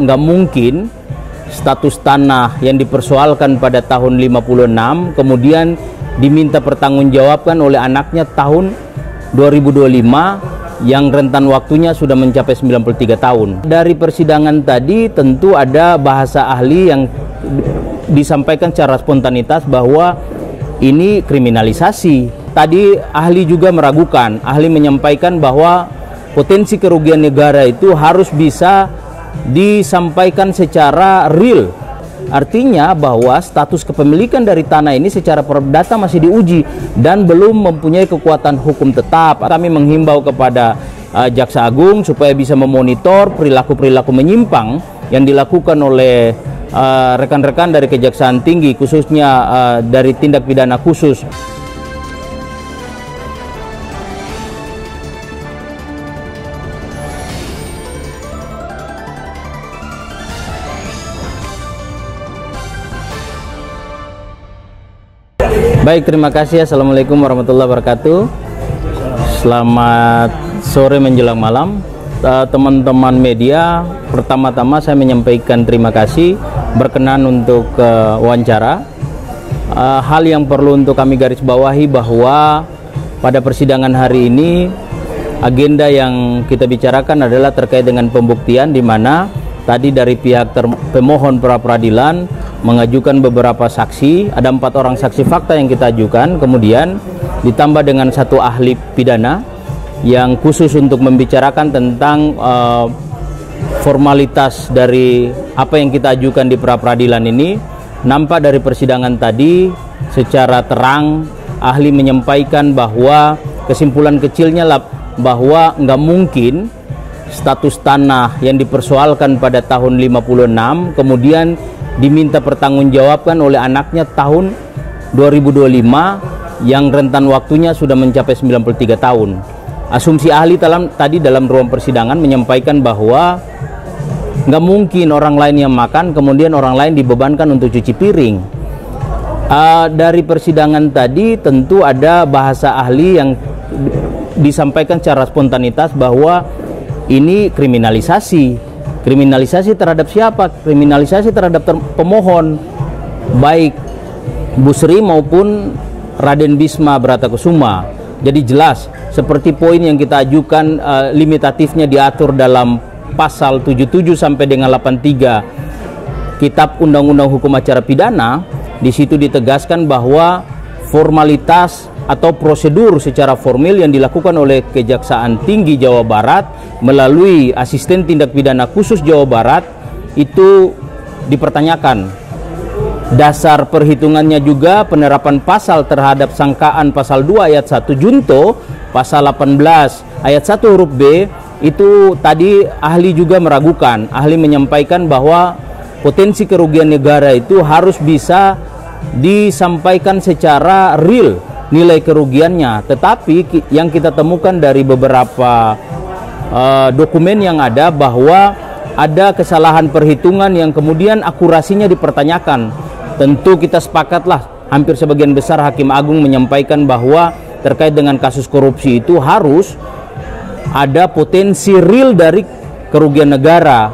nggak mungkin status tanah yang dipersoalkan pada tahun 56 kemudian diminta pertanggungjawabkan oleh anaknya tahun 2025 yang rentan waktunya sudah mencapai 93 tahun. Dari persidangan tadi tentu ada bahasa ahli yang disampaikan secara spontanitas bahwa ini kriminalisasi. Tadi ahli juga meragukan, ahli menyampaikan bahwa potensi kerugian negara itu harus bisa disampaikan secara real. Artinya bahwa status kepemilikan dari tanah ini secara perdata masih diuji dan belum mempunyai kekuatan hukum tetap. Kami menghimbau kepada Jaksa Agung supaya bisa memonitor perilaku-perilaku menyimpang yang dilakukan oleh rekan-rekan dari Kejaksaan Tinggi, khususnya dari tindak pidana khusus. Baik, terima kasih. Assalamualaikum warahmatullahi wabarakatuh. Selamat sore menjelang malam, teman-teman media. Pertama-tama saya menyampaikan terima kasih berkenan untuk wawancara. Hal yang perlu untuk kami garis bawahi bahwa pada persidangan hari ini agenda yang kita bicarakan adalah terkait dengan pembuktian, di mana tadi dari pihak pemohon pra peradilan mengajukan beberapa saksi, ada 4 orang saksi fakta yang kita ajukan, kemudian ditambah dengan 1 ahli pidana yang khusus untuk membicarakan tentang formalitas dari apa yang kita ajukan di pra peradilan ini. Nampak dari persidangan tadi secara terang ahli menyampaikan bahwa kesimpulan kecilnya bahwa nggak mungkin status tanah yang dipersoalkan pada tahun 56 kemudian diminta pertanggungjawabkan oleh anaknya tahun 2025 yang rentan waktunya sudah mencapai 93 tahun. Asumsi ahli tadi dalam ruang persidangan menyampaikan bahwa nggak mungkin orang lain yang makan kemudian orang lain dibebankan untuk cuci piring. Dari persidangan tadi tentu ada bahasa ahli yang disampaikan secara spontanitas bahwa ini kriminalisasi. Kriminalisasi terhadap siapa? Kriminalisasi terhadap pemohon, baik Bu Sri maupun Raden Bisma Bratakusuma. Jadi jelas seperti poin yang kita ajukan, limitatifnya diatur dalam pasal 77 sampai dengan 83 Kitab Undang-Undang Hukum Acara Pidana. Di situ ditegaskan bahwa formalitas atau prosedur secara formil yang dilakukan oleh Kejaksaan Tinggi Jawa Barat melalui Asisten Tindak Pidana Khusus Jawa Barat itu dipertanyakan. Dasar perhitungannya juga penerapan pasal terhadap sangkaan pasal 2 ayat 1 junto, pasal 18 ayat 1 huruf B, itu tadi ahli juga meragukan. Ahli menyampaikan bahwa potensi kerugian negara itu harus bisa disampaikan secara real nilai kerugiannya, tetapi yang kita temukan dari beberapa dokumen yang ada bahwa ada kesalahan perhitungan yang kemudian akurasinya dipertanyakan. Tentu kita sepakatlah, hampir sebagian besar Hakim Agung menyampaikan bahwa terkait dengan kasus korupsi itu harus ada potensi real dari kerugian negara.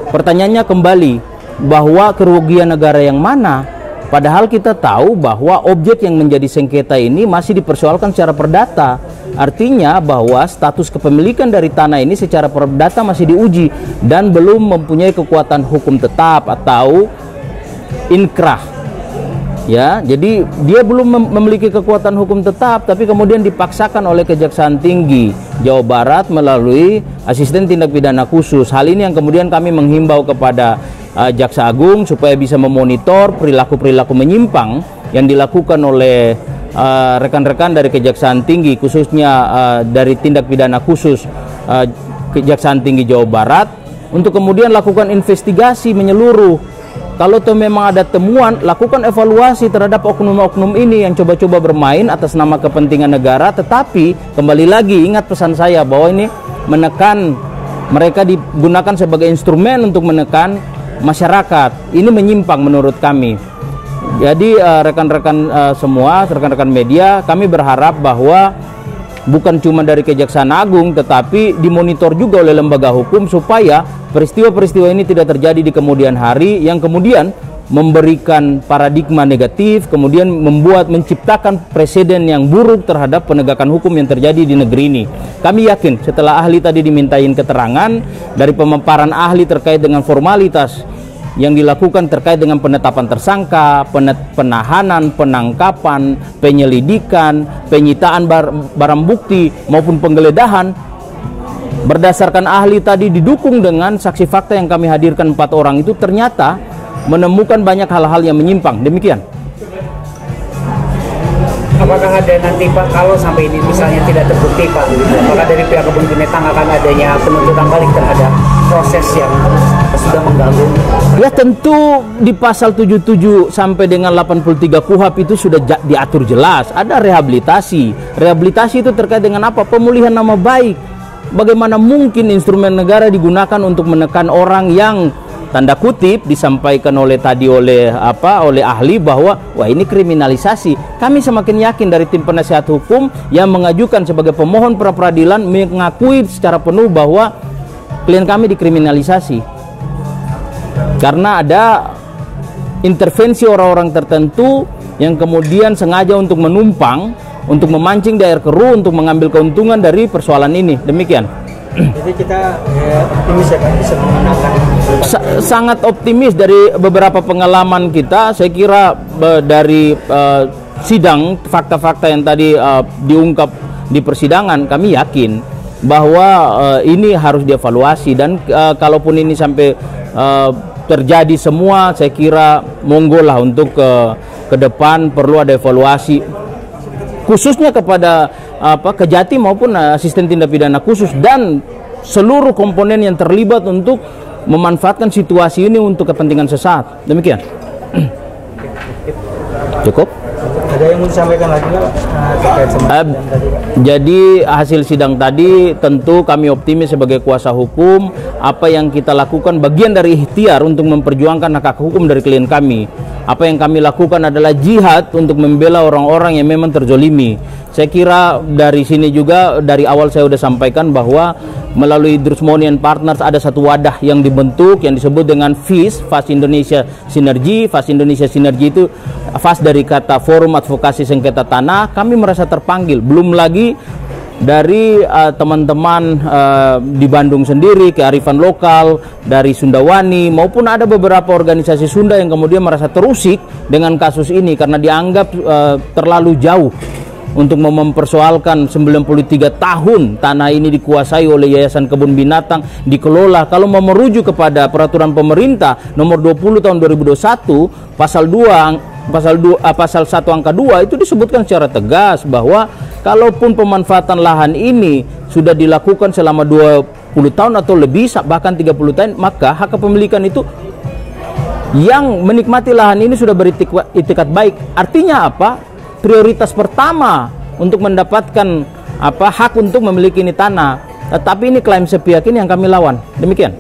Pertanyaannya kembali, bahwa kerugian negara yang mana? Padahal kita tahu bahwa objek yang menjadi sengketa ini masih dipersoalkan secara perdata. Artinya bahwa status kepemilikan dari tanah ini secara perdata masih diuji dan belum mempunyai kekuatan hukum tetap atau inkrah. Ya, jadi dia belum memiliki kekuatan hukum tetap, tapi kemudian dipaksakan oleh Kejaksaan Tinggi Jawa Barat melalui Asisten Tindak Pidana Khusus. Hal ini yang kemudian kami menghimbau kepada Jaksa Agung supaya bisa memonitor perilaku-perilaku menyimpang yang dilakukan oleh rekan-rekan dari Kejaksaan Tinggi, khususnya dari tindak pidana khusus Kejaksaan Tinggi Jawa Barat, untuk kemudian lakukan investigasi menyeluruh. Kalau itu memang ada temuan, lakukan evaluasi terhadap oknum-oknum ini yang coba-coba bermain atas nama kepentingan negara. Tetapi kembali lagi, ingat pesan saya bahwa ini menekan, mereka digunakan sebagai instrumen untuk menekan masyarakat. Ini menyimpang menurut kami. Jadi rekan-rekan semua, rekan-rekan media, kami berharap bahwa bukan cuma dari Kejaksaan Agung, tetapi dimonitor juga oleh lembaga hukum supaya peristiwa-peristiwa ini tidak terjadi di kemudian hari yang kemudian memberikan paradigma negatif, kemudian menciptakan presiden yang buruk terhadap penegakan hukum yang terjadi di negeri ini. Kami yakin setelah ahli tadi dimintain keterangan dari pemaparan ahli terkait dengan formalitas yang dilakukan terkait dengan penetapan tersangka, penahanan, penangkapan, penyelidikan, penyitaan barang bukti maupun penggeledahan, berdasarkan ahli tadi didukung dengan saksi fakta yang kami hadirkan 4 orang itu ternyata menemukan banyak hal-hal yang menyimpang. Demikian. Apakah ada nanti Pak, kalau sampai ini misalnya tidak terbukti Pak, apakah dari pihak Kebun Binatang akan adanya penuntutan balik terhadap proses yang sudah mengganggu? Ya tentu di pasal 77 sampai dengan 83 KUHP itu sudah diatur jelas. Ada rehabilitasi. Rehabilitasi itu terkait dengan apa? Pemulihan nama baik. Bagaimana mungkin instrumen negara digunakan untuk menekan orang yang tanda kutip disampaikan oleh ahli bahwa wah ini kriminalisasi. Kami semakin yakin dari tim penasihat hukum yang mengajukan sebagai pemohon pra peradilan mengakui secara penuh bahwa klien kami dikriminalisasi karena ada intervensi orang-orang tertentu yang kemudian sengaja untuk menumpang, untuk memancing di air keruh, untuk mengambil keuntungan dari persoalan ini. Demikian. Jadi kita optimis ya Pak bisa memenangkan. Sangat optimis dari beberapa pengalaman kita. Saya kira dari sidang fakta-fakta yang tadi diungkap di persidangan, kami yakin bahwa ini harus dievaluasi dan kalaupun ini sampai terjadi semua, saya kira monggo lah untuk ke depan perlu ada evaluasi khususnya kepada Kejati maupun asisten tindak pidana khusus dan seluruh komponen yang terlibat untuk memanfaatkan situasi ini untuk kepentingan sesaat. Demikian. Cukup? Ada yang mau disampaikan lagi terkait sama tadi? Jadi hasil sidang tadi tentu kami optimis sebagai kuasa hukum apa yang kita lakukan bagian dari ikhtiar untuk memperjuangkan hak hukum dari klien kami. Apa yang kami lakukan adalah jihad untuk membela orang-orang yang memang terzolimi. Saya kira dari sini juga dari awal saya sudah sampaikan bahwa melalui Drusmonian Partners ada satu wadah yang dibentuk yang disebut dengan FIS, FAS Indonesia Sinergi. FAS Indonesia Sinergi itu FAS dari kata Forum Advokasi Sengketa Tanah. Kami merasa terpanggil, belum lagi dari teman-teman di Bandung sendiri, kearifan lokal, dari Sundawani, maupun ada beberapa organisasi Sunda yang kemudian merasa terusik dengan kasus ini karena dianggap terlalu jauh untuk mempersoalkan 93 tahun tanah ini dikuasai oleh Yayasan Kebun Binatang, dikelola. Kalau mau merujuk kepada peraturan pemerintah nomor 20 tahun 2021 pasal 1 angka 2 itu disebutkan secara tegas bahwa kalaupun pemanfaatan lahan ini sudah dilakukan selama 20 tahun atau lebih bahkan 30 tahun, maka hak kepemilikan itu yang menikmati lahan ini sudah beritikat baik. Artinya apa? Prioritas pertama untuk mendapatkan hak untuk memiliki ini tanah. Tetapi ini klaim sepihak ini yang kami lawan. Demikian.